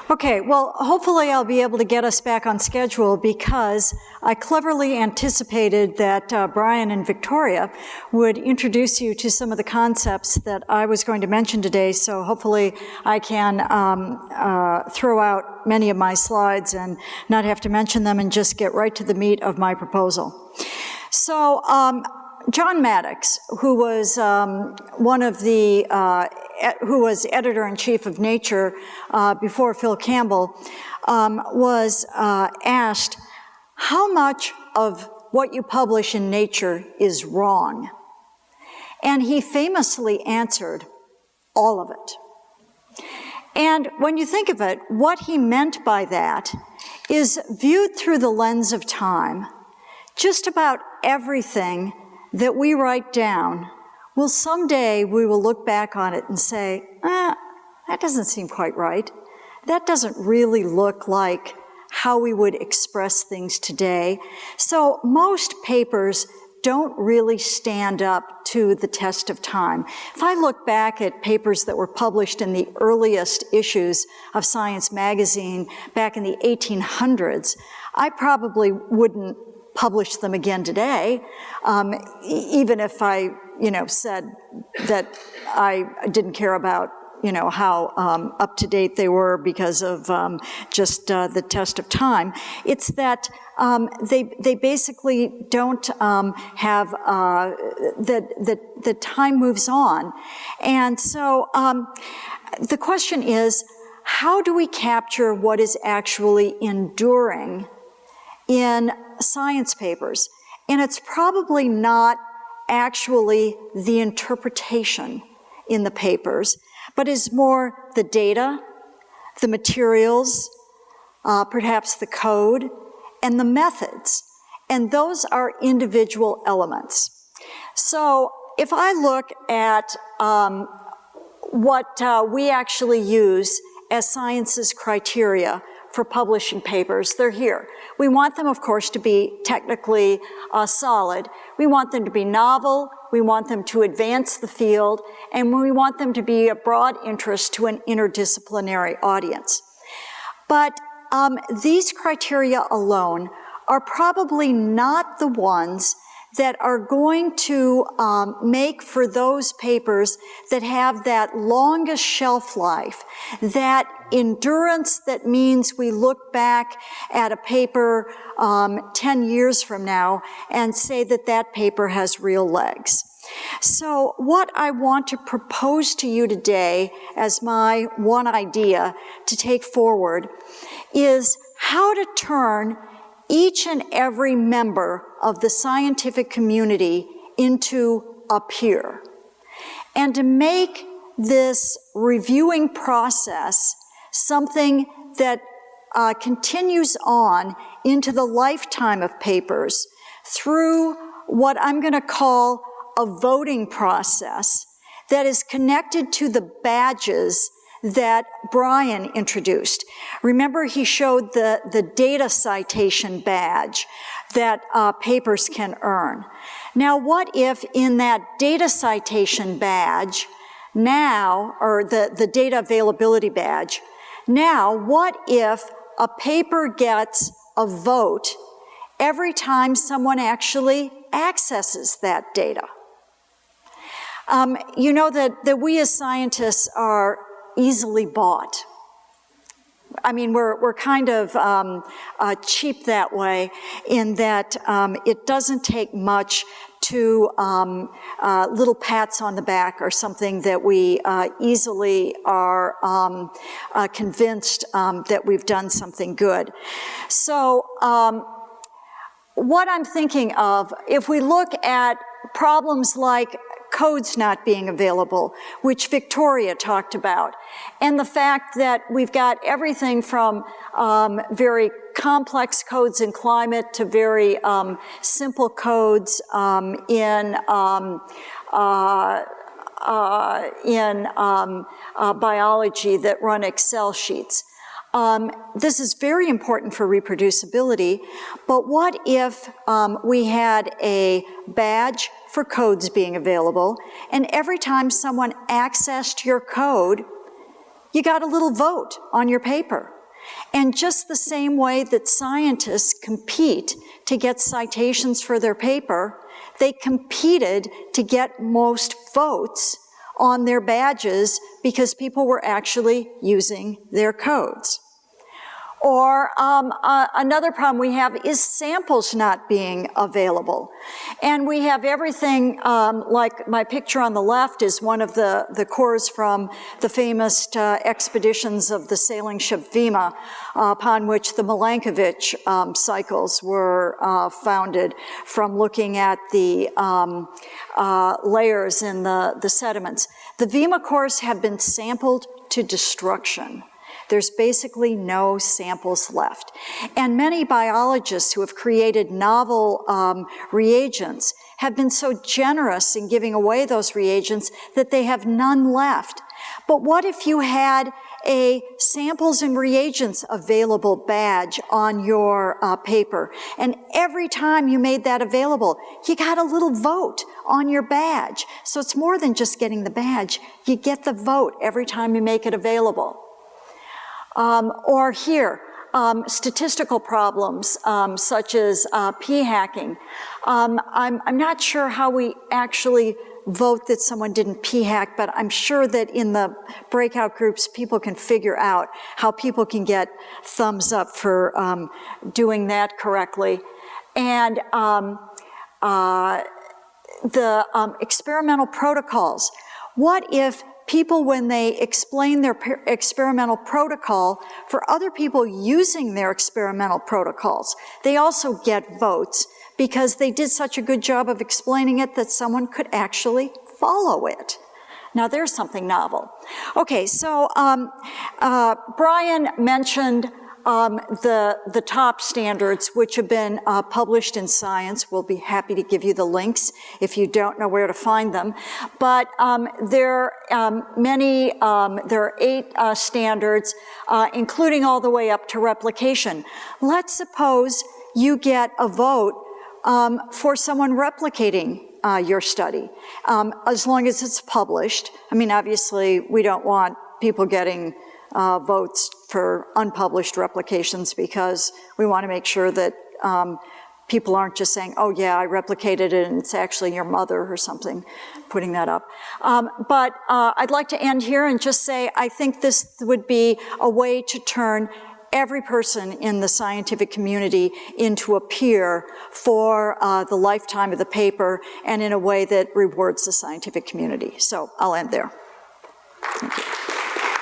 Okay, well, hopefully I'll be able to get us back on schedule because I cleverly anticipated that Brian and Victoria would introduce you to some of the concepts that I was going to mention today, so hopefully I can throw out many of my slides and not have to mention them and just get right to the meat of my proposal. So, John Maddox, who was who was editor-in-chief of Nature before Phil Campbell, was asked, how much of what you publish in Nature is wrong? And he famously answered, all of it. And when you think of it, what he meant by that is, viewed through the lens of time, just about everything that we write down, well, someday we will look back on it and say, that doesn't seem quite right. That doesn't really look like how we would express things today. So most papers don't really stand up to the test of time. If I look back at papers that were published in the earliest issues of Science magazine back in the 1800s, I probably wouldn't publish them again today, even if I, said that I didn't care about, how up to date they were because of just the test of time. It's that they basically don't have the time moves on, and so the question is, how do we capture what is actually enduring in science papers? And it's probably not actually the interpretation in the papers, but is more the data, the materials, perhaps the code, and the methods. And those are individual elements. So if I look at what we actually use as science's criteria for publishing papers, they're here. We want them, of course, to be technically solid. We want them to be novel. We want them to advance the field. And we want them to be of broad interest to an interdisciplinary audience. But these criteria alone are probably not the ones that are going to make for those papers that have that longest shelf life, that endurance that means we look back at a paper 10 years from now and say that that paper has real legs. So what I want to propose to you today as my one idea to take forward is how to turn each and every member of the scientific community into a peer, and to make this reviewing process something that continues on into the lifetime of papers through what I'm going to call a voting process that is connected to the badges that Brian introduced. Remember, he showed the data citation badge that papers can earn. Now, what if in that data citation badge now, or the data availability badge, now what if a paper gets a vote every time someone actually accesses that data? You know that we as scientists are easily bought. I mean, we're kind of cheap that way, in that it doesn't take much to little pats on the back or something that we easily are convinced that we've done something good. So what I'm thinking of, if we look at problems like codes not being available, which Victoria talked about, and the fact that we've got everything from very complex codes in climate to very simple codes in biology that run Excel sheets. This is very important for reproducibility, but what if we had a badge for codes being available, and every time someone accessed your code, you got a little vote on your paper? And just the same way that scientists compete to get citations for their paper, they competed to get most votes on their badges because people were actually using their codes. Or another problem we have is samples not being available. And we have everything, like my picture on the left is one of the cores from the famous expeditions of the sailing ship Vima, upon which the Milankovitch cycles were founded, from looking at the layers in the sediments. The Vima cores have been sampled to destruction. There's basically no samples left. And many biologists who have created novel reagents have been so generous in giving away those reagents that they have none left. But what if you had a samples and reagents available badge on your paper, and every time you made that available, you got a little vote on your badge. So it's more than just getting the badge, you get the vote every time you make it available. Or here, statistical problems such as p-hacking. I'm not sure how we actually vote that someone didn't p-hack, but I'm sure that in the breakout groups people can figure out how people can get thumbs up for doing that correctly. And the experimental protocols. What if people, when they explain their experimental protocol for other people using their experimental protocols, they also get votes because they did such a good job of explaining it that someone could actually follow it. Now there's something novel. Okay, so Brian mentioned the top standards which have been published in Science. We'll be happy to give you the links if you don't know where to find them. But there are 8 standards, including all the way up to replication. Let's suppose you get a vote for someone replicating your study, as long as it's published. I mean, obviously, we don't want people getting votes for unpublished replications because we want to make sure that people aren't just saying, oh yeah, I replicated it and it's actually your mother or something, putting that up. But I'd like to end here and just say I think this would be a way to turn every person in the scientific community into a peer for the lifetime of the paper and in a way that rewards the scientific community. So I'll end there. Thank you.